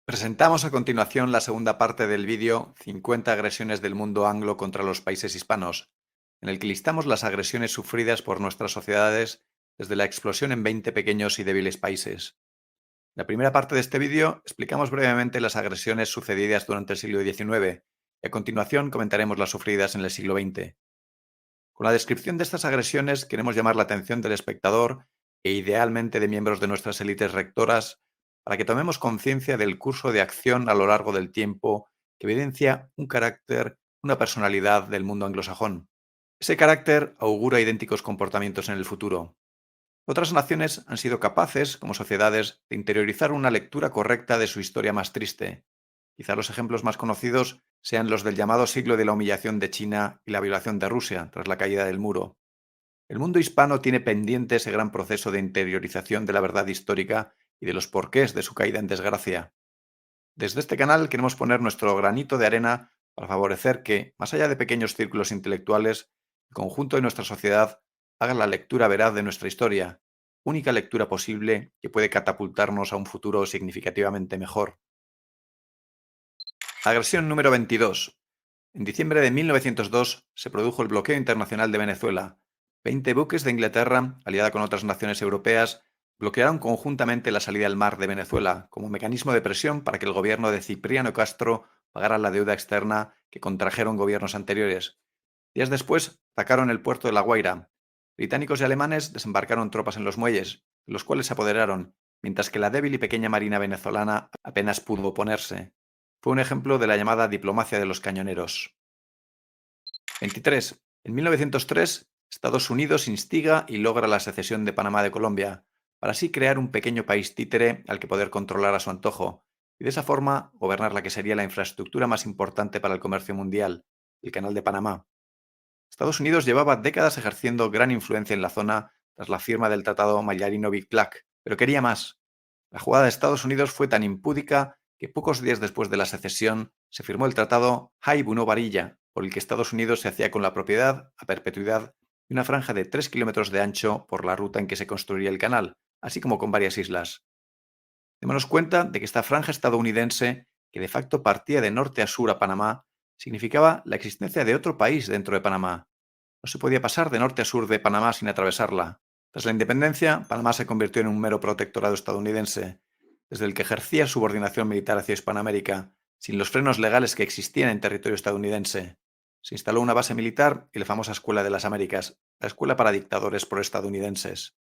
Presentamos a continuación la segunda parte del vídeo 50 agresiones del mundo anglo contra los países hispanos, en el que listamos las agresiones sufridas por nuestras sociedades desde la explosión en 20 pequeños y débiles países. En la primera parte de este vídeo explicamos brevemente las agresiones sucedidas durante el siglo XIX y a continuación comentaremos las sufridas en el siglo XX. Con la descripción de estas agresiones queremos llamar la atención del espectador e idealmente de miembros de nuestras élites rectoras para que tomemos conciencia del curso de acción a lo largo del tiempo que evidencia un carácter, una personalidad del mundo anglosajón. Ese carácter augura idénticos comportamientos en el futuro. Otras naciones han sido capaces, como sociedades, de interiorizar una lectura correcta de su historia más triste. Quizá los ejemplos más conocidos sean los del llamado siglo de la humillación de China y la violación de Rusia tras la caída del muro. El mundo hispano tiene pendiente ese gran proceso de interiorización de la verdad histórica y de los porqués de su caída en desgracia. Desde este canal queremos poner nuestro granito de arena para favorecer que, más allá de pequeños círculos intelectuales, el conjunto de nuestra sociedad haga la lectura veraz de nuestra historia, única lectura posible que puede catapultarnos a un futuro significativamente mejor. Agresión número 22. En diciembre de 1902 se produjo el bloqueo internacional de Venezuela. 20 buques de Inglaterra, aliada con otras naciones europeas, bloquearon conjuntamente la salida al mar de Venezuela como mecanismo de presión para que el gobierno de Cipriano Castro pagara la deuda externa que contrajeron gobiernos anteriores. Días después, atacaron el puerto de La Guaira. Británicos y alemanes desembarcaron tropas en los muelles, de los cuales se apoderaron, mientras que la débil y pequeña marina venezolana apenas pudo oponerse. Fue un ejemplo de la llamada diplomacia de los cañoneros. 23. En 1903, Estados Unidos instiga y logra la secesión de Panamá de Colombia, para así crear un pequeño país títere al que poder controlar a su antojo, y de esa forma gobernar la que sería la infraestructura más importante para el comercio mundial, el Canal de Panamá. Estados Unidos llevaba décadas ejerciendo gran influencia en la zona tras la firma del Tratado Mallarino-Big Black, pero quería más. La jugada de Estados Unidos fue tan impúdica que pocos días después de la secesión se firmó el Tratado High-Bunó-Varilla, por el que Estados Unidos se hacía con la propiedad a perpetuidad de una franja de 3 kilómetros de ancho por la ruta en que se construiría el canal, así como con varias islas. Démonos cuenta de que esta franja estadounidense, que de facto partía de norte a sur a Panamá, significaba la existencia de otro país dentro de Panamá. No se podía pasar de norte a sur de Panamá sin atravesarla. Tras la independencia, Panamá se convirtió en un mero protectorado estadounidense, desde el que ejercía subordinación militar hacia Hispanoamérica, sin los frenos legales que existían en territorio estadounidense. Se instaló una base militar y la famosa Escuela de las Américas, la escuela para dictadores proestadounidenses.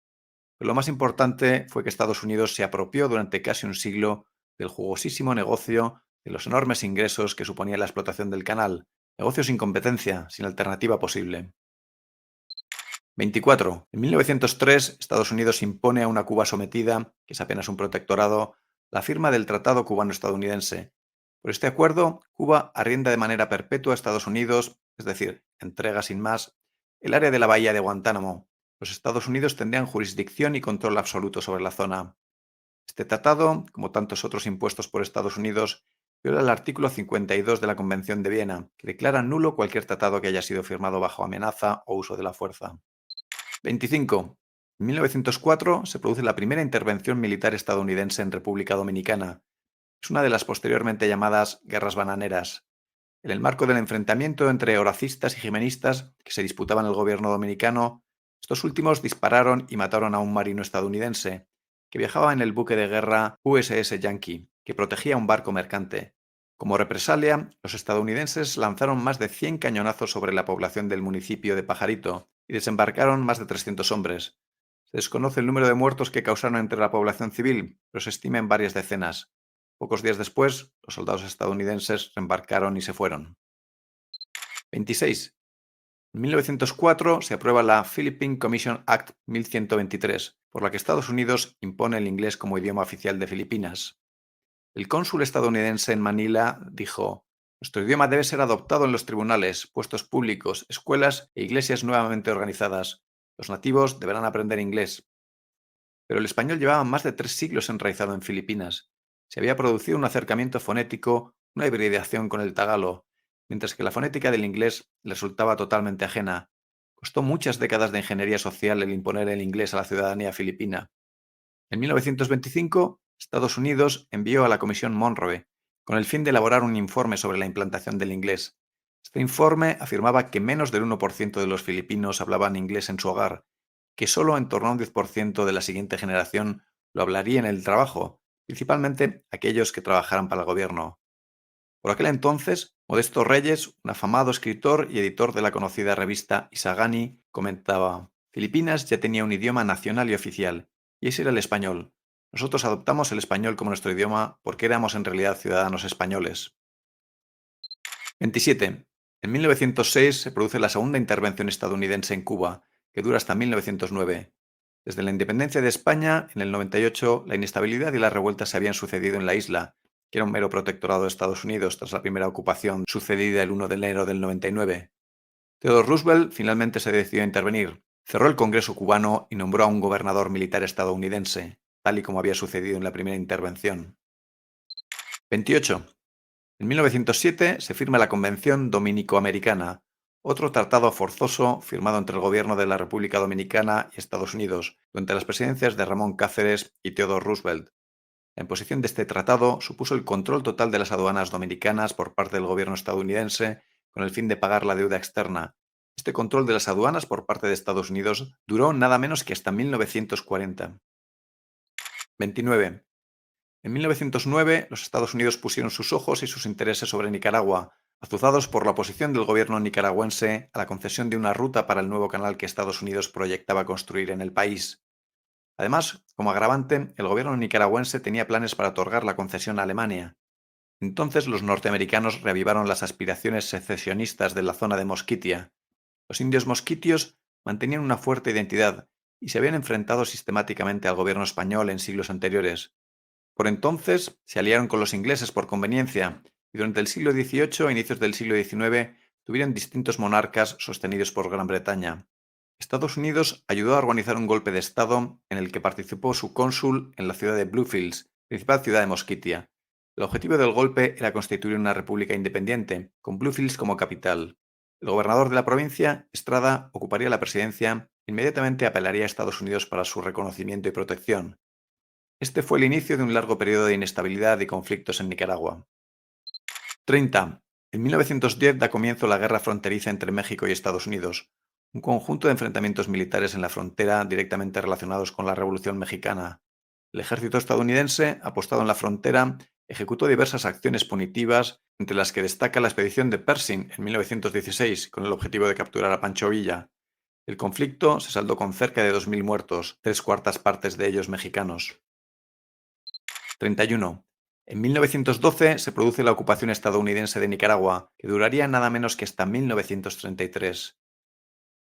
Pero lo más importante fue que Estados Unidos se apropió durante casi un siglo del jugosísimo negocio de los enormes ingresos que suponía la explotación del canal, negocio sin competencia, sin alternativa posible. 24. En 1903, Estados Unidos impone a una Cuba sometida, que es apenas un protectorado, la firma del Tratado Cubano-Estadounidense. Por este acuerdo, Cuba arrienda de manera perpetua a Estados Unidos, es decir, entrega sin más, el área de la bahía de Guantánamo. Los Estados Unidos tendrían jurisdicción y control absoluto sobre la zona. Este tratado, como tantos otros impuestos por Estados Unidos, viola el artículo 52 de la Convención de Viena, que declara nulo cualquier tratado que haya sido firmado bajo amenaza o uso de la fuerza. 25. En 1904 se produce la primera intervención militar estadounidense en República Dominicana. Es una de las posteriormente llamadas Guerras Bananeras. En el marco del enfrentamiento entre horacistas y jimenistas que se disputaban el gobierno dominicano, estos últimos dispararon y mataron a un marino estadounidense que viajaba en el buque de guerra USS Yankee, que protegía un barco mercante. Como represalia, los estadounidenses lanzaron más de 100 cañonazos sobre la población del municipio de Pajarito y desembarcaron más de 300 hombres. Se desconoce el número de muertos que causaron entre la población civil, pero se estima en varias decenas. Pocos días después, los soldados estadounidenses reembarcaron y se fueron. 26. En 1904 se aprueba la Philippine Commission Act 1123, por la que Estados Unidos impone el inglés como idioma oficial de Filipinas. El cónsul estadounidense en Manila dijo: "Nuestro idioma debe ser adoptado en los tribunales, puestos públicos, escuelas e iglesias nuevamente organizadas. Los nativos deberán aprender inglés". Pero el español llevaba más de 3 siglos enraizado en Filipinas. Se había producido un acercamiento fonético, una hibridación con el tagalo, mientras que la fonética del inglés le resultaba totalmente ajena. Costó muchas décadas de ingeniería social el imponer el inglés a la ciudadanía filipina. En 1925, Estados Unidos envió a la Comisión Monroe con el fin de elaborar un informe sobre la implantación del inglés. Este informe afirmaba que menos del 1% de los filipinos hablaban inglés en su hogar, que solo en torno a un 10% de la siguiente generación lo hablaría en el trabajo, principalmente aquellos que trabajaran para el gobierno. Por aquel entonces, Modesto Reyes, un afamado escritor y editor de la conocida revista Isagani, comentaba: Filipinas ya tenía un idioma nacional y oficial, y ese era el español. Nosotros adoptamos el español como nuestro idioma porque éramos en realidad ciudadanos españoles. 27. En 1906 se produce la segunda intervención estadounidense en Cuba, que dura hasta 1909. Desde la independencia de España, en el 98, la inestabilidad y las revueltas se habían sucedido en la isla, que era un mero protectorado de Estados Unidos tras la primera ocupación sucedida el 1 de enero del 99. Theodore Roosevelt finalmente se decidió a intervenir, cerró el Congreso cubano y nombró a un gobernador militar estadounidense, tal y como había sucedido en la primera intervención. 28. En 1907 se firma la Convención Dominico-Americana, otro tratado forzoso firmado entre el gobierno de la República Dominicana y Estados Unidos, durante las presidencias de Ramón Cáceres y Theodore Roosevelt. La imposición de este tratado supuso el control total de las aduanas dominicanas por parte del gobierno estadounidense con el fin de pagar la deuda externa. Este control de las aduanas por parte de Estados Unidos duró nada menos que hasta 1940. 29. En 1909, los Estados Unidos pusieron sus ojos y sus intereses sobre Nicaragua, azuzados por la oposición del gobierno nicaragüense a la concesión de una ruta para el nuevo canal que Estados Unidos proyectaba construir en el país. Además, como agravante, el gobierno nicaragüense tenía planes para otorgar la concesión a Alemania. Entonces los norteamericanos reavivaron las aspiraciones secesionistas de la zona de Mosquitia. Los indios mosquitios mantenían una fuerte identidad y se habían enfrentado sistemáticamente al gobierno español en siglos anteriores. Por entonces se aliaron con los ingleses por conveniencia y durante el siglo XVIII e inicios del siglo XIX tuvieron distintos monarcas sostenidos por Gran Bretaña. Estados Unidos ayudó a organizar un golpe de Estado en el que participó su cónsul en la ciudad de Bluefields, principal ciudad de Mosquitia. El objetivo del golpe era constituir una república independiente, con Bluefields como capital. El gobernador de la provincia, Estrada, ocuparía la presidencia e inmediatamente apelaría a Estados Unidos para su reconocimiento y protección. Este fue el inicio de un largo periodo de inestabilidad y conflictos en Nicaragua. 30. En 1910 da comienzo la guerra fronteriza entre México y Estados Unidos, un conjunto de enfrentamientos militares en la frontera directamente relacionados con la Revolución Mexicana. El ejército estadounidense, apostado en la frontera, ejecutó diversas acciones punitivas, entre las que destaca la expedición de Pershing en 1916, con el objetivo de capturar a Pancho Villa. El conflicto se saldó con cerca de 2.000 muertos, 3/4 de ellos mexicanos. 31. En 1912 se produce la ocupación estadounidense de Nicaragua, que duraría nada menos que hasta 1933.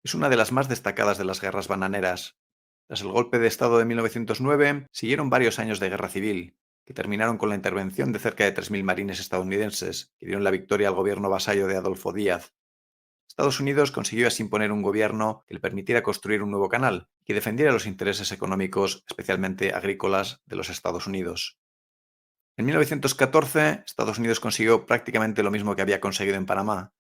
Es una de las más destacadas de las guerras bananeras. Tras el golpe de Estado de 1909, siguieron varios años de guerra civil, que terminaron con la intervención de cerca de 3.000 marines estadounidenses, que dieron la victoria al gobierno vasallo de Adolfo Díaz. Estados Unidos consiguió así imponer un gobierno que le permitiera construir un nuevo canal y que defendiera los intereses económicos, especialmente agrícolas, de los Estados Unidos. En 1914, Estados Unidos consiguió prácticamente lo mismo que había conseguido en Panamá.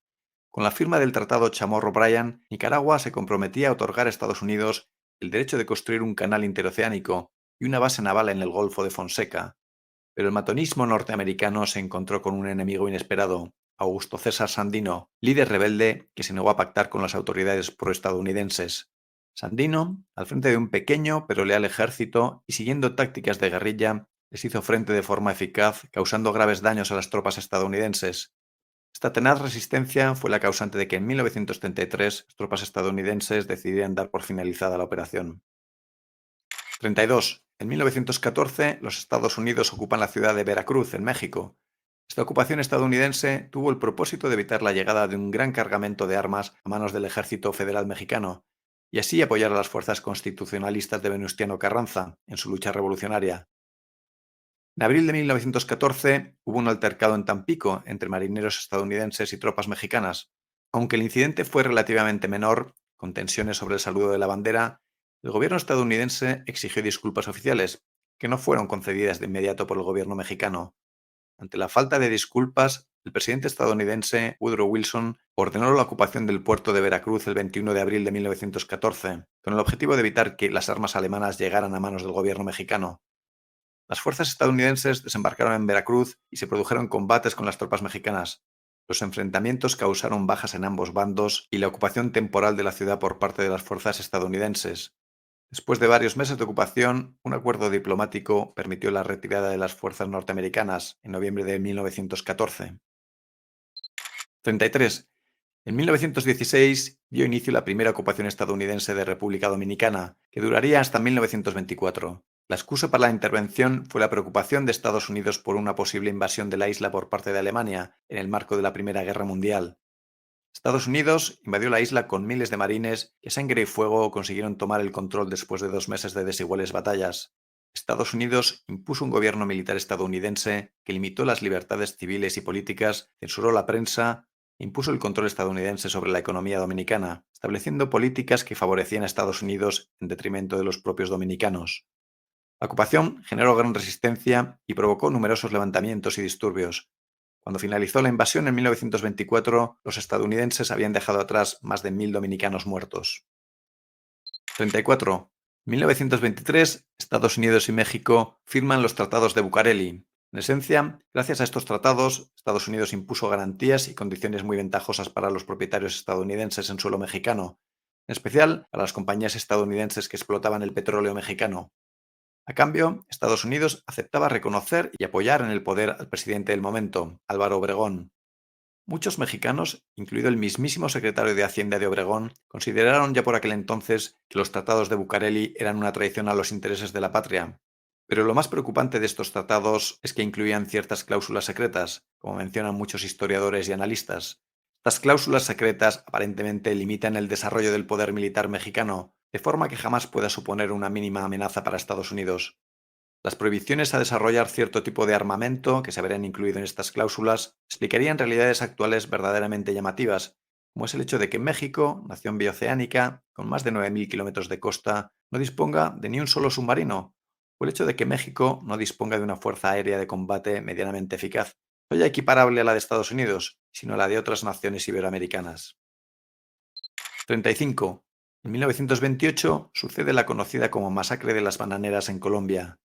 Con la firma del Tratado Chamorro-Bryan, Nicaragua se comprometía a otorgar a Estados Unidos el derecho de construir un canal interoceánico y una base naval en el Golfo de Fonseca. Pero el matonismo norteamericano se encontró con un enemigo inesperado, Augusto César Sandino, líder rebelde que se negó a pactar con las autoridades proestadounidenses. Sandino, al frente de un pequeño pero leal ejército y siguiendo tácticas de guerrilla, les hizo frente de forma eficaz, causando graves daños a las tropas estadounidenses. Esta tenaz resistencia fue la causante de que en 1933 las tropas estadounidenses decidieran dar por finalizada la operación. 32. En 1914, los Estados Unidos ocupan la ciudad de Veracruz, en México. Esta ocupación estadounidense tuvo el propósito de evitar la llegada de un gran cargamento de armas a manos del Ejército Federal Mexicano, y así apoyar a las fuerzas constitucionalistas de Venustiano Carranza en su lucha revolucionaria. En abril de 1914 hubo un altercado en Tampico entre marineros estadounidenses y tropas mexicanas. Aunque el incidente fue relativamente menor, con tensiones sobre el saludo de la bandera, el gobierno estadounidense exigió disculpas oficiales, que no fueron concedidas de inmediato por el gobierno mexicano. Ante la falta de disculpas, el presidente estadounidense Woodrow Wilson ordenó la ocupación del puerto de Veracruz el 21 de abril de 1914, con el objetivo de evitar que las armas alemanas llegaran a manos del gobierno mexicano. Las fuerzas estadounidenses desembarcaron en Veracruz y se produjeron combates con las tropas mexicanas. Los enfrentamientos causaron bajas en ambos bandos y la ocupación temporal de la ciudad por parte de las fuerzas estadounidenses. Después de varios meses de ocupación, un acuerdo diplomático permitió la retirada de las fuerzas norteamericanas en noviembre de 1914. 33. En 1916 dio inicio la primera ocupación estadounidense de República Dominicana, que duraría hasta 1924. La excusa para la intervención fue la preocupación de Estados Unidos por una posible invasión de la isla por parte de Alemania en el marco de la Primera Guerra Mundial. Estados Unidos invadió la isla con miles de marines que a sangre y fuego consiguieron tomar el control después de 2 meses de desiguales batallas. Estados Unidos impuso un gobierno militar estadounidense que limitó las libertades civiles y políticas, censuró la prensa e impuso el control estadounidense sobre la economía dominicana, estableciendo políticas que favorecían a Estados Unidos en detrimento de los propios dominicanos. La ocupación generó gran resistencia y provocó numerosos levantamientos y disturbios. Cuando finalizó la invasión en 1924, los estadounidenses habían dejado atrás más de 1000 dominicanos muertos. 34. En 1923, Estados Unidos y México firman los tratados de Bucareli. En esencia, gracias a estos tratados, Estados Unidos impuso garantías y condiciones muy ventajosas para los propietarios estadounidenses en suelo mexicano, en especial para las compañías estadounidenses que explotaban el petróleo mexicano. A cambio, Estados Unidos aceptaba reconocer y apoyar en el poder al presidente del momento, Álvaro Obregón. Muchos mexicanos, incluido el mismísimo secretario de Hacienda de Obregón, consideraron ya por aquel entonces que los tratados de Bucareli eran una traición a los intereses de la patria. Pero lo más preocupante de estos tratados es que incluían ciertas cláusulas secretas, como mencionan muchos historiadores y analistas. Estas cláusulas secretas aparentemente limitan el desarrollo del poder militar mexicano, de forma que jamás pueda suponer una mínima amenaza para Estados Unidos. Las prohibiciones a desarrollar cierto tipo de armamento, que se verán incluido en estas cláusulas, explicarían realidades actuales verdaderamente llamativas, como es el hecho de que México, nación bioceánica, con más de 9000 kilómetros de costa, no disponga de ni un solo submarino, o el hecho de que México no disponga de una fuerza aérea de combate medianamente eficaz, no ya equiparable a la de Estados Unidos, sino a la de otras naciones iberoamericanas. 35. En 1928 sucede la conocida como Masacre de las Bananeras en Colombia.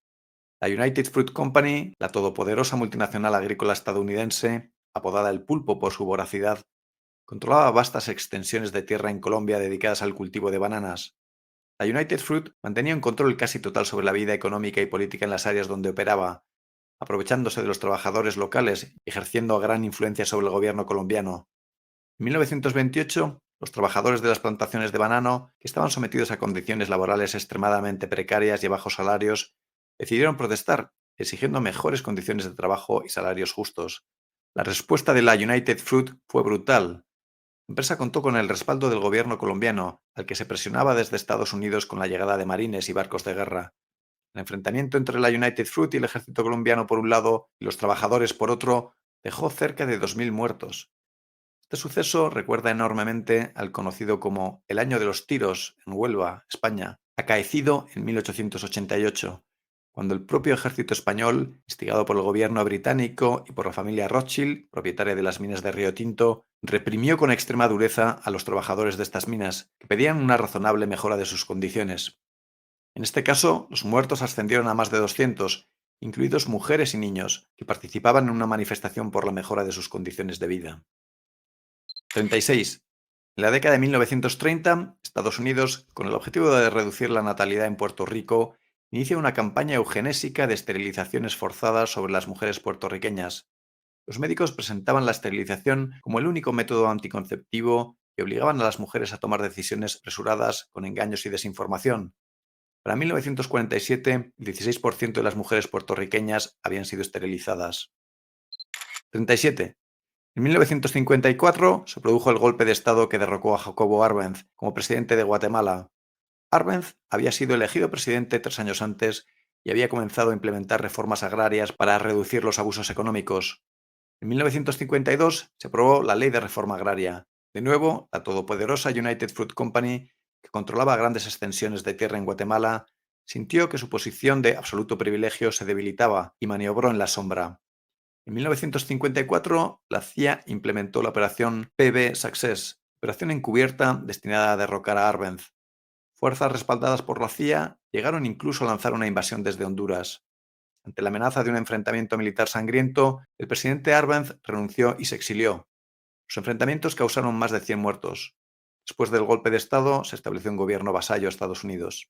La United Fruit Company, la todopoderosa multinacional agrícola estadounidense, apodada el pulpo por su voracidad, controlaba vastas extensiones de tierra en Colombia dedicadas al cultivo de bananas. La United Fruit mantenía un control casi total sobre la vida económica y política en las áreas donde operaba, aprovechándose de los trabajadores locales y ejerciendo gran influencia sobre el gobierno colombiano. En 1928, los trabajadores de las plantaciones de banano, que estaban sometidos a condiciones laborales extremadamente precarias y a bajos salarios, decidieron protestar, exigiendo mejores condiciones de trabajo y salarios justos. La respuesta de la United Fruit fue brutal. La empresa contó con el respaldo del gobierno colombiano, al que se presionaba desde Estados Unidos con la llegada de marines y barcos de guerra. El enfrentamiento entre la United Fruit y el ejército colombiano por un lado y los trabajadores por otro dejó cerca de 2000 muertos. Este suceso recuerda enormemente al conocido como el Año de los Tiros en Huelva, España, acaecido en 1888, cuando el propio ejército español, instigado por el gobierno británico y por la familia Rothschild, propietaria de las minas de Río Tinto, reprimió con extrema dureza a los trabajadores de estas minas, que pedían una razonable mejora de sus condiciones. En este caso, los muertos ascendieron a más de 200, incluidos mujeres y niños, que participaban en una manifestación por la mejora de sus condiciones de vida. 36. En la década de 1930, Estados Unidos, con el objetivo de reducir la natalidad en Puerto Rico, inicia una campaña eugenésica de esterilizaciones forzadas sobre las mujeres puertorriqueñas. Los médicos presentaban la esterilización como el único método anticonceptivo que obligaban a las mujeres a tomar decisiones apresuradas con engaños y desinformación. Para 1947, el 16% de las mujeres puertorriqueñas habían sido esterilizadas. 37. En 1954 se produjo el golpe de Estado que derrocó a Jacobo Arbenz como presidente de Guatemala. Arbenz había sido elegido presidente 3 años antes y había comenzado a implementar reformas agrarias para reducir los abusos económicos. En 1952 se aprobó la Ley de Reforma Agraria. De nuevo, la todopoderosa United Fruit Company, que controlaba grandes extensiones de tierra en Guatemala, sintió que su posición de absoluto privilegio se debilitaba y maniobró en la sombra. En 1954, la CIA implementó la operación PB Success, operación encubierta destinada a derrocar a Arbenz. Fuerzas respaldadas por la CIA llegaron incluso a lanzar una invasión desde Honduras. Ante la amenaza de un enfrentamiento militar sangriento, el presidente Arbenz renunció y se exilió. Los enfrentamientos causaron más de 100 muertos. Después del golpe de Estado, se estableció un gobierno vasallo a Estados Unidos.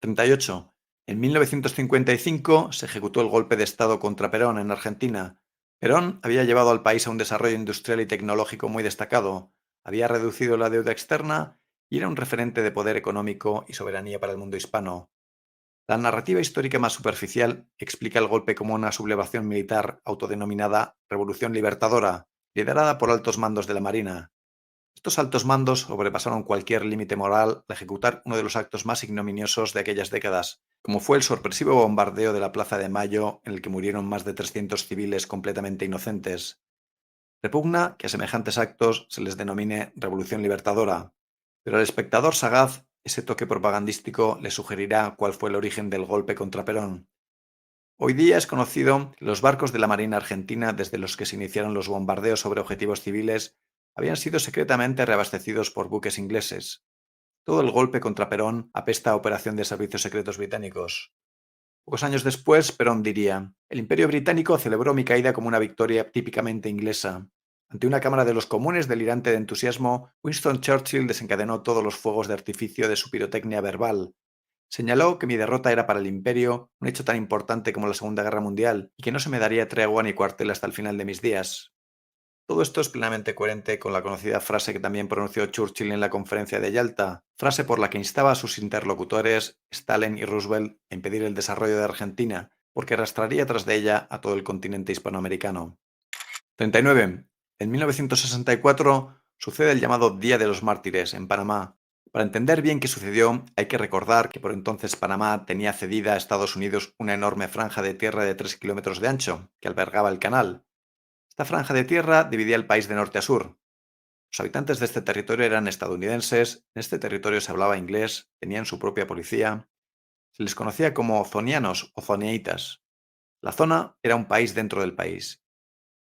38. En 1955 se ejecutó el golpe de Estado contra Perón en Argentina. Perón había llevado al país a un desarrollo industrial y tecnológico muy destacado, había reducido la deuda externa y era un referente de poder económico y soberanía para el mundo hispano. La narrativa histórica más superficial explica el golpe como una sublevación militar autodenominada Revolución Libertadora, liderada por altos mandos de la Marina. Estos altos mandos sobrepasaron cualquier límite moral al ejecutar uno de los actos más ignominiosos de aquellas décadas, como fue el sorpresivo bombardeo de la Plaza de Mayo en el que murieron más de 300 civiles completamente inocentes. Repugna que a semejantes actos se les denomine Revolución Libertadora, pero al espectador sagaz ese toque propagandístico le sugerirá cuál fue el origen del golpe contra Perón. Hoy día es conocido que los barcos de la Marina Argentina, desde los que se iniciaron los bombardeos sobre objetivos civiles, habían sido secretamente reabastecidos por buques ingleses. Todo el golpe contra Perón apesta a operación de servicios secretos británicos. Pocos años después, Perón diría: el Imperio Británico celebró mi caída como una victoria típicamente inglesa. Ante una Cámara de los Comunes delirante de entusiasmo, Winston Churchill desencadenó todos los fuegos de artificio de su pirotecnia verbal. Señaló que mi derrota era para el Imperio un hecho tan importante como la Segunda Guerra Mundial y que no se me daría tregua ni cuartel hasta el final de mis días. Todo esto es plenamente coherente con la conocida frase que también pronunció Churchill en la conferencia de Yalta, frase por la que instaba a sus interlocutores, Stalin y Roosevelt, a impedir el desarrollo de Argentina, porque arrastraría tras de ella a todo el continente hispanoamericano. 39. En 1964 sucede el llamado Día de los Mártires en Panamá. Para entender bien qué sucedió, hay que recordar que por entonces Panamá tenía cedida a Estados Unidos una enorme franja de tierra de 3 kilómetros de ancho, que albergaba el canal. Esta franja de tierra dividía el país de norte a sur. Los habitantes de este territorio eran estadounidenses, en este territorio se hablaba inglés, tenían su propia policía, se les conocía como zonianos o zonieitas. La zona era un país dentro del país.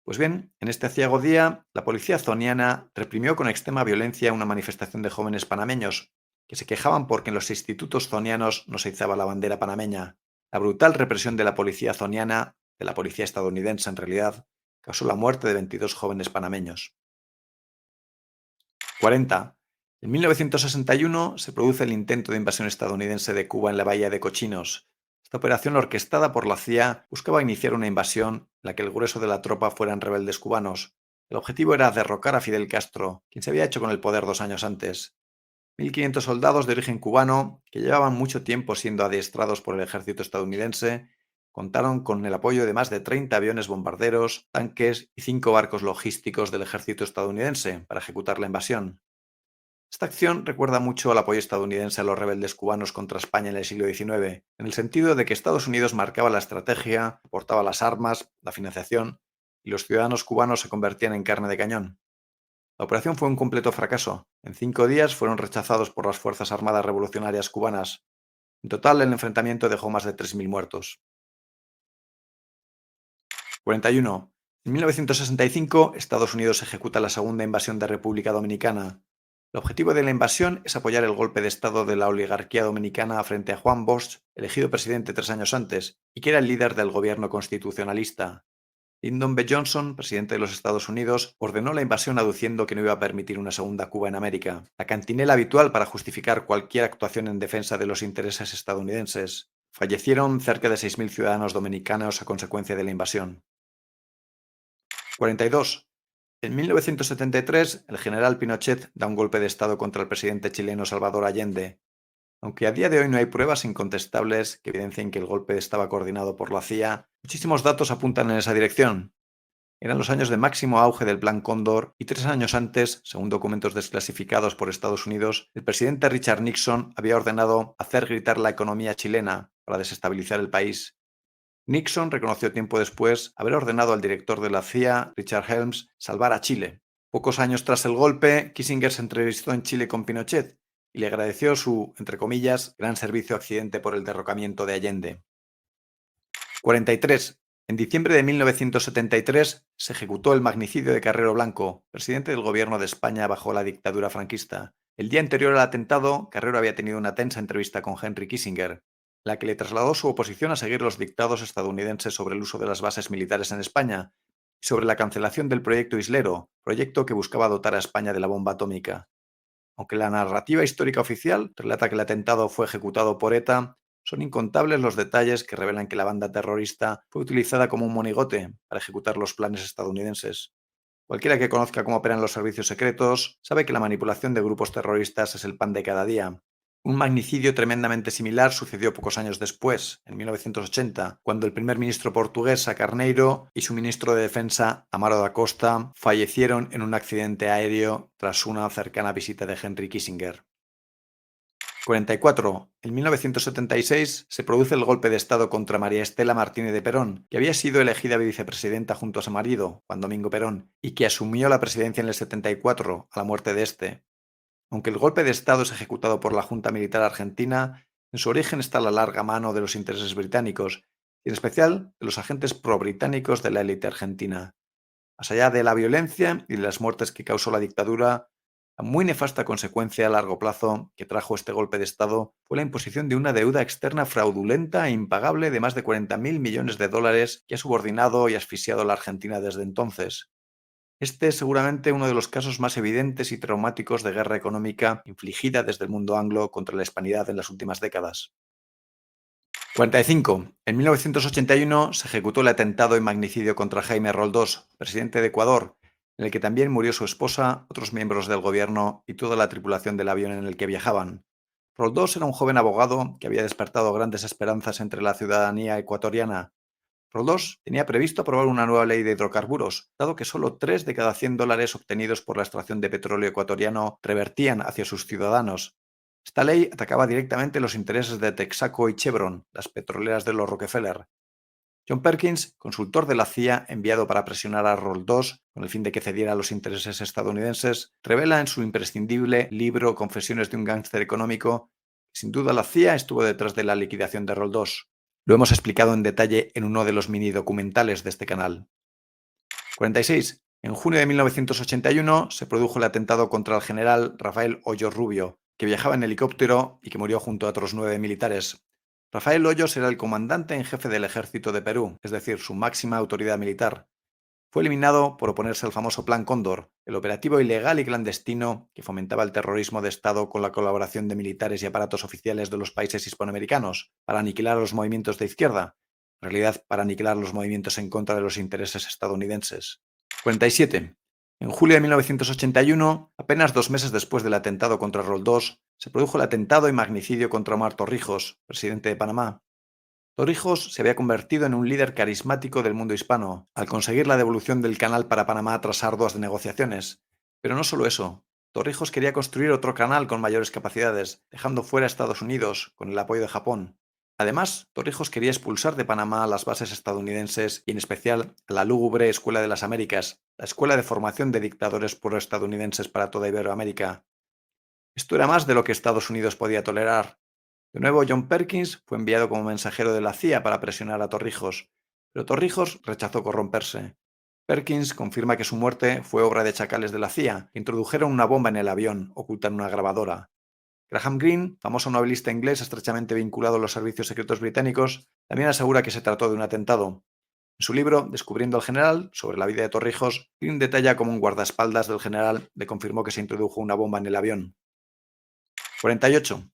Pues bien, en este aciago día, la policía zoniana reprimió con extrema violencia una manifestación de jóvenes panameños, que se quejaban porque en los institutos zonianos no se izaba la bandera panameña. La brutal represión de la policía zoniana, de la policía estadounidense en realidad, causó la muerte de 22 jóvenes panameños. 40. En 1961 se produce el intento de invasión estadounidense de Cuba en la bahía de Cochinos. Esta operación, orquestada por la CIA, buscaba iniciar una invasión en la que el grueso de la tropa fueran rebeldes cubanos. El objetivo era derrocar a Fidel Castro, quien se había hecho con el poder 2 años antes. 1.500 soldados de origen cubano, que llevaban mucho tiempo siendo adiestrados por el ejército estadounidense, contaron con el apoyo de más de 30 aviones bombarderos, tanques y 5 barcos logísticos del ejército estadounidense para ejecutar la invasión. Esta acción recuerda mucho al apoyo estadounidense a los rebeldes cubanos contra España en el siglo XIX, en el sentido de que Estados Unidos marcaba la estrategia, aportaba las armas, la financiación, y los ciudadanos cubanos se convertían en carne de cañón. La operación fue un completo fracaso. En 5 días fueron rechazados por las Fuerzas Armadas Revolucionarias cubanas. En total, el enfrentamiento dejó más de 3.000 muertos. 41. En 1965, Estados Unidos ejecuta la segunda invasión de República Dominicana. El objetivo de la invasión es apoyar el golpe de Estado de la oligarquía dominicana frente a Juan Bosch, elegido presidente 3 años antes, y que era el líder del gobierno constitucionalista. Lyndon B. Johnson, presidente de los Estados Unidos, ordenó la invasión aduciendo que no iba a permitir una segunda Cuba en América, la cantinela habitual para justificar cualquier actuación en defensa de los intereses estadounidenses. Fallecieron cerca de 6.000 ciudadanos dominicanos a consecuencia de la invasión. 42. En 1973, el general Pinochet da un golpe de Estado contra el presidente chileno Salvador Allende. Aunque a día de hoy no hay pruebas incontestables que evidencien que el golpe estaba coordinado por la CIA, muchísimos datos apuntan en esa dirección. Eran los años de máximo auge del Plan Cóndor y 3 años antes, según documentos desclasificados por Estados Unidos, el presidente Richard Nixon había ordenado hacer gritar la economía chilena para desestabilizar el país. Nixon reconoció tiempo después haber ordenado al director de la CIA, Richard Helms, salvar a Chile. Pocos años tras el golpe, Kissinger se entrevistó en Chile con Pinochet y le agradeció su, entre comillas, gran servicio a Occidente por el derrocamiento de Allende. 43. En diciembre de 1973 se ejecutó el magnicidio de Carrero Blanco, presidente del gobierno de España bajo la dictadura franquista. El día anterior al atentado, Carrero había tenido una tensa entrevista con Henry Kissinger. la que le trasladó su oposición a seguir los dictados estadounidenses sobre el uso de las bases militares en España y sobre la cancelación del proyecto Islero, proyecto que buscaba dotar a España de la bomba atómica. Aunque la narrativa histórica oficial relata que el atentado fue ejecutado por ETA, son incontables los detalles que revelan que la banda terrorista fue utilizada como un monigote para ejecutar los planes estadounidenses. Cualquiera que conozca cómo operan los servicios secretos sabe que la manipulación de grupos terroristas es el pan de cada día. Un magnicidio tremendamente similar sucedió pocos años después, en 1980, cuando el primer ministro portugués Sá Carneiro y su ministro de Defensa Amaro da Costa fallecieron en un accidente aéreo tras una cercana visita de Henry Kissinger. 44. En 1976 se produce el golpe de Estado contra María Estela Martínez de Perón, que había sido elegida vicepresidenta junto a su marido, Juan Domingo Perón, y que asumió la presidencia en el 74, a la muerte de este. Aunque el golpe de Estado es ejecutado por la Junta Militar Argentina, en su origen está la larga mano de los intereses británicos, y en especial de los agentes pro-británicos de la élite argentina. Más allá de la violencia y de las muertes que causó la dictadura, la muy nefasta consecuencia a largo plazo que trajo este golpe de Estado fue la imposición de una deuda externa fraudulenta e impagable de más de 40.000 millones de dólares que ha subordinado y asfixiado a la Argentina desde entonces. Este es seguramente uno de los casos más evidentes y traumáticos de guerra económica infligida desde el mundo anglo contra la hispanidad en las últimas décadas. 45. En 1981 se ejecutó el atentado y magnicidio contra Jaime Roldós, presidente de Ecuador, en el que también murió su esposa, otros miembros del gobierno y toda la tripulación del avión en el que viajaban. Roldós era un joven abogado que había despertado grandes esperanzas entre la ciudadanía ecuatoriana. Roldós tenía previsto aprobar una nueva ley de hidrocarburos, dado que solo 3 de cada 100 dólares obtenidos por la extracción de petróleo ecuatoriano revertían hacia sus ciudadanos. Esta ley atacaba directamente los intereses de Texaco y Chevron, las petroleras de los Rockefeller. John Perkins, consultor de la CIA enviado para presionar a Roldós con el fin de que cediera a los intereses estadounidenses, revela en su imprescindible libro Confesiones de un gángster económico que sin duda la CIA estuvo detrás de la liquidación de Roldós. Lo hemos explicado en detalle en uno de los mini documentales de este canal. 46. En junio de 1981 se produjo el atentado contra el general Rafael Hoyos Rubio, que viajaba en helicóptero y que murió junto a otros 9 militares. Rafael Hoyos era el comandante en jefe del ejército de Perú, es decir, su máxima autoridad militar. Fue eliminado por oponerse al famoso Plan Cóndor, el operativo ilegal y clandestino que fomentaba el terrorismo de Estado con la colaboración de militares y aparatos oficiales de los países hispanoamericanos para aniquilar a los movimientos de izquierda, en realidad para aniquilar los movimientos en contra de los intereses estadounidenses. 47. En julio de 1981, apenas 2 meses después del atentado contra Roldós, se produjo el atentado y magnicidio contra Omar Torrijos, presidente de Panamá. Torrijos se había convertido en un líder carismático del mundo hispano, al conseguir la devolución del canal para Panamá tras arduas negociaciones. Pero no solo eso. Torrijos quería construir otro canal con mayores capacidades, dejando fuera a Estados Unidos, con el apoyo de Japón. Además, Torrijos quería expulsar de Panamá las bases estadounidenses y en especial la lúgubre Escuela de las Américas, la escuela de formación de dictadores proestadounidenses para toda Iberoamérica. Esto era más de lo que Estados Unidos podía tolerar. De nuevo, John Perkins fue enviado como mensajero de la CIA para presionar a Torrijos, pero Torrijos rechazó corromperse. Perkins confirma que su muerte fue obra de chacales de la CIA, que introdujeron una bomba en el avión, oculta en una grabadora. Graham Greene, famoso novelista inglés estrechamente vinculado a los servicios secretos británicos, también asegura que se trató de un atentado. En su libro, Descubriendo al general, sobre la vida de Torrijos, Greene detalla cómo un guardaespaldas del general le confirmó que se introdujo una bomba en el avión. 48.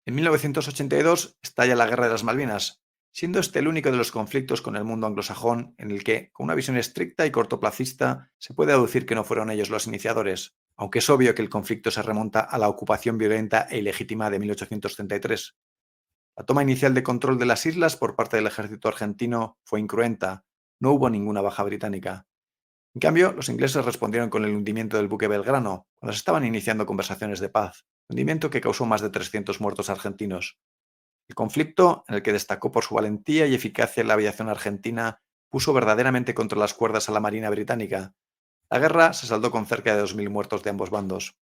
En 1982 estalla la Guerra de las Malvinas, siendo este el único de los conflictos con el mundo anglosajón en el que, con una visión estricta y cortoplacista, se puede aducir que no fueron ellos los iniciadores, aunque es obvio que el conflicto se remonta a la ocupación violenta e ilegítima de 1833. La toma inicial de control de las islas por parte del ejército argentino fue incruenta, no hubo ninguna baja británica. En cambio, los ingleses respondieron con el hundimiento del buque Belgrano, cuando se estaban iniciando conversaciones de paz, hundimiento que causó más de 300 muertos argentinos. El conflicto, en el que destacó por su valentía y eficacia la aviación argentina, puso verdaderamente contra las cuerdas a la Marina británica. La guerra se saldó con cerca de 2.000 muertos de ambos bandos.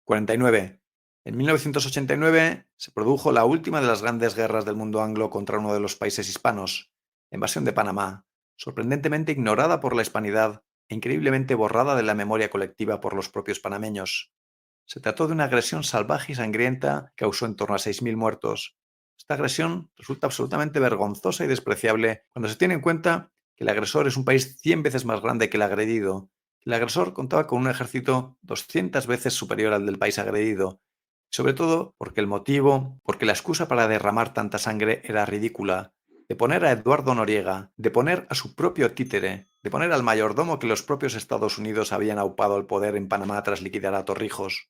49. En 1989 se produjo la última de las grandes guerras del mundo anglo contra uno de los países hispanos, la invasión de Panamá, sorprendentemente ignorada por la hispanidad e increíblemente borrada de la memoria colectiva por los propios panameños. Se trató de una agresión salvaje y sangrienta que causó en torno a 6.000 muertos. Esta agresión resulta absolutamente vergonzosa y despreciable cuando se tiene en cuenta que el agresor es un país 100 veces más grande que el agredido. El agresor contaba con un ejército 200 veces superior al del país agredido, sobre todo porque la excusa para derramar tanta sangre era ridícula. De poner a Eduardo Noriega, de poner a su propio títere, de poner al mayordomo que los propios Estados Unidos habían aupado al poder en Panamá tras liquidar a Torrijos.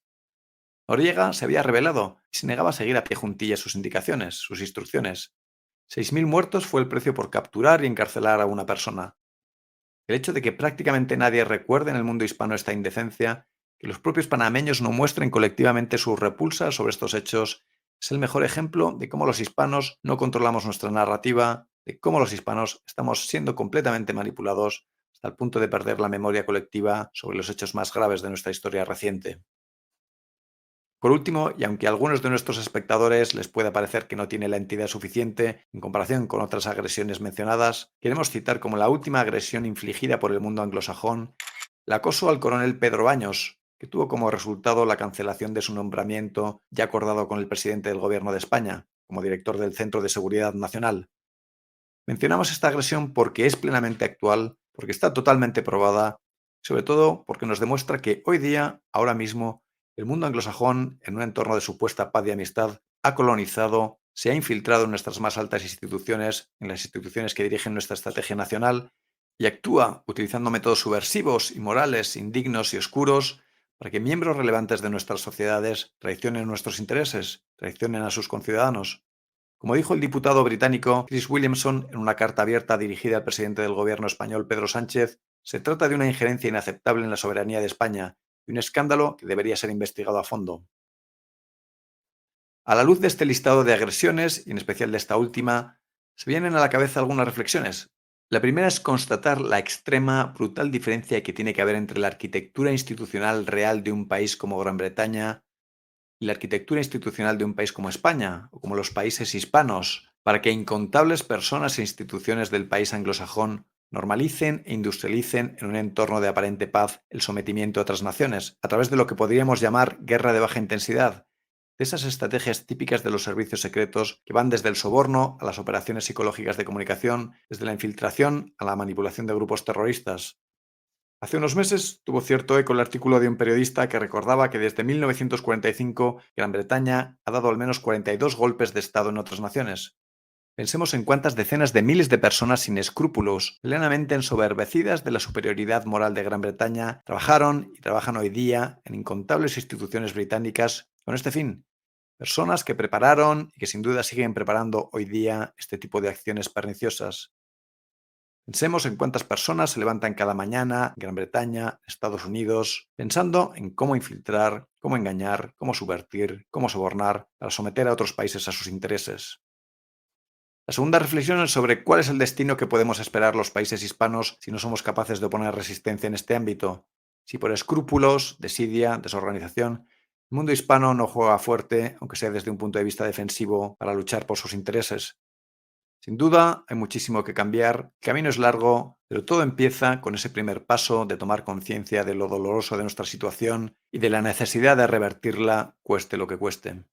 Noriega se había rebelado y se negaba a seguir a pie juntillas sus indicaciones, sus instrucciones. 6.000 muertos fue el precio por capturar y encarcelar a una persona. El hecho de que prácticamente nadie recuerde en el mundo hispano esta indecencia, que los propios panameños no muestren colectivamente su repulsa sobre estos hechos, es el mejor ejemplo de cómo los hispanos no controlamos nuestra narrativa, de cómo los hispanos estamos siendo completamente manipulados hasta el punto de perder la memoria colectiva sobre los hechos más graves de nuestra historia reciente. Por último, y aunque a algunos de nuestros espectadores les pueda parecer que no tiene la entidad suficiente en comparación con otras agresiones mencionadas, queremos citar como la última agresión infligida por el mundo anglosajón el acoso al coronel Pedro Baños, que tuvo como resultado la cancelación de su nombramiento ya acordado con el presidente del Gobierno de España, como director del Centro de Seguridad Nacional. Mencionamos esta agresión porque es plenamente actual, porque está totalmente probada, sobre todo porque nos demuestra que hoy día, ahora mismo, el mundo anglosajón, en un entorno de supuesta paz y amistad, ha colonizado, se ha infiltrado en nuestras más altas instituciones, en las instituciones que dirigen nuestra estrategia nacional, y actúa utilizando métodos subversivos, inmorales, indignos y oscuros para que miembros relevantes de nuestras sociedades traicionen nuestros intereses, traicionen a sus conciudadanos. Como dijo el diputado británico Chris Williamson en una carta abierta dirigida al presidente del gobierno español Pedro Sánchez, se trata de una injerencia inaceptable en la soberanía de España y un escándalo que debería ser investigado a fondo. A la luz de este listado de agresiones, y en especial de esta última, se vienen a la cabeza algunas reflexiones. La primera es constatar la extrema, brutal diferencia que tiene que haber entre la arquitectura institucional real de un país como Gran Bretaña y la arquitectura institucional de un país como España o como los países hispanos, para que incontables personas e instituciones del país anglosajón normalicen e industrialicen en un entorno de aparente paz el sometimiento a otras naciones, a través de lo que podríamos llamar guerra de baja intensidad, de esas estrategias típicas de los servicios secretos que van desde el soborno a las operaciones psicológicas de comunicación, desde la infiltración a la manipulación de grupos terroristas. Hace unos meses tuvo cierto eco el artículo de un periodista que recordaba que desde 1945 Gran Bretaña ha dado al menos 42 golpes de Estado en otras naciones. Pensemos en cuántas decenas de miles de personas sin escrúpulos, plenamente ensoberbecidas de la superioridad moral de Gran Bretaña, trabajaron y trabajan hoy día en incontables instituciones británicas con este fin. Personas que prepararon y que sin duda siguen preparando hoy día este tipo de acciones perniciosas. Pensemos en cuántas personas se levantan cada mañana en Gran Bretaña, Estados Unidos, pensando en cómo infiltrar, cómo engañar, cómo subvertir, cómo sobornar para someter a otros países a sus intereses. La segunda reflexión es sobre cuál es el destino que podemos esperar los países hispanos si no somos capaces de oponer resistencia en este ámbito. Si por escrúpulos, desidia, desorganización, el mundo hispano no juega fuerte, aunque sea desde un punto de vista defensivo, para luchar por sus intereses. Sin duda, hay muchísimo que cambiar, el camino es largo, pero todo empieza con ese primer paso de tomar conciencia de lo doloroso de nuestra situación y de la necesidad de revertirla, cueste lo que cueste.